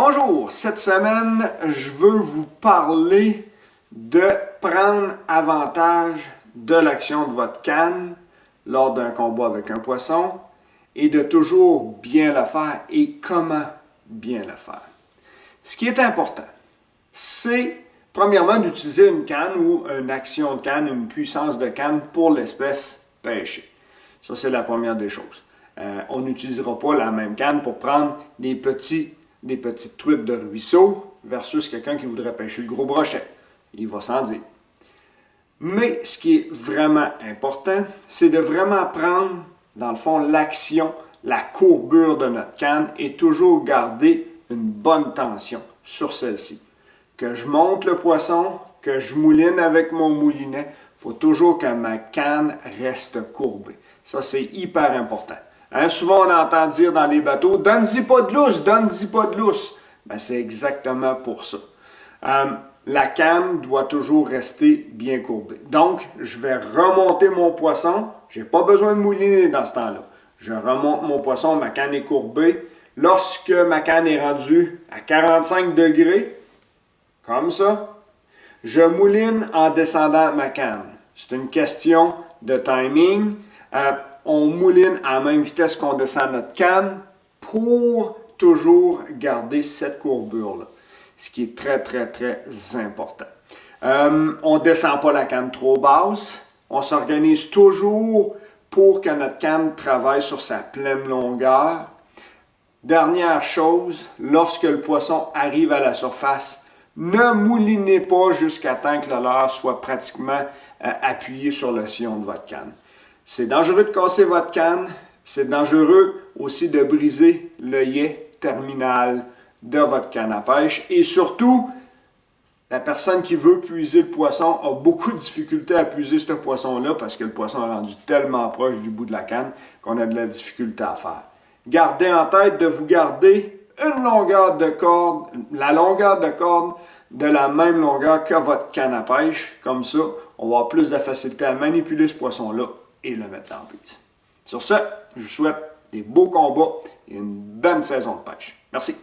Bonjour, cette semaine, je veux vous parler de prendre avantage de l'action de votre canne lors d'un combat avec un poisson et de toujours bien le faire et comment bien le faire. Ce qui est important, c'est premièrement d'utiliser une canne ou une action de canne, une puissance de canne pour l'espèce pêchée. Ça, c'est la première des choses. On n'utilisera pas la même canne pour prendre des petites truites de ruisseau versus quelqu'un qui voudrait pêcher le gros brochet. Il va s'en dire. Mais ce qui est vraiment important, c'est de vraiment prendre, dans le fond, l'action, la courbure de notre canne et toujours garder une bonne tension sur celle-ci. Que je monte le poisson, que je mouline avec mon moulinet, il faut toujours que ma canne reste courbée. Ça, c'est hyper important. Hein, souvent, on entend dire dans les bateaux, « Donne-y pas de lousse, donne-y pas de lousse. » Ben, c'est exactement pour ça. La canne doit toujours rester bien courbée. Donc, je vais remonter mon poisson. Je n'ai pas besoin de mouliner dans ce temps-là. Je remonte mon poisson, ma canne est courbée. Lorsque ma canne est rendue à 45 degrés, comme ça, je mouline en descendant ma canne. C'est une question de timing. On mouline à la même vitesse qu'on descend notre canne pour toujours garder cette courbure-là. Ce qui est très, très, très important. On ne descend pas la canne trop basse. On s'organise toujours pour que notre canne travaille sur sa pleine longueur. Dernière chose, lorsque le poisson arrive à la surface, ne moulinez pas jusqu'à temps que le leurre soit pratiquement appuyé sur le sillon de votre canne. C'est dangereux de casser votre canne, c'est dangereux aussi de briser l'œillet terminal de votre canne à pêche et surtout, la personne qui veut puiser le poisson a beaucoup de difficulté à puiser ce poisson-là parce que le poisson est rendu tellement proche du bout de la canne qu'on a de la difficulté à faire. Gardez en tête de vous garder une longueur de corde, la longueur de corde de la même longueur que votre canne à pêche. Comme ça, on va avoir plus de facilité à manipuler ce poisson-là et le mettre en prise. Sur ce, je vous souhaite des beaux combats et une bonne saison de pêche. Merci.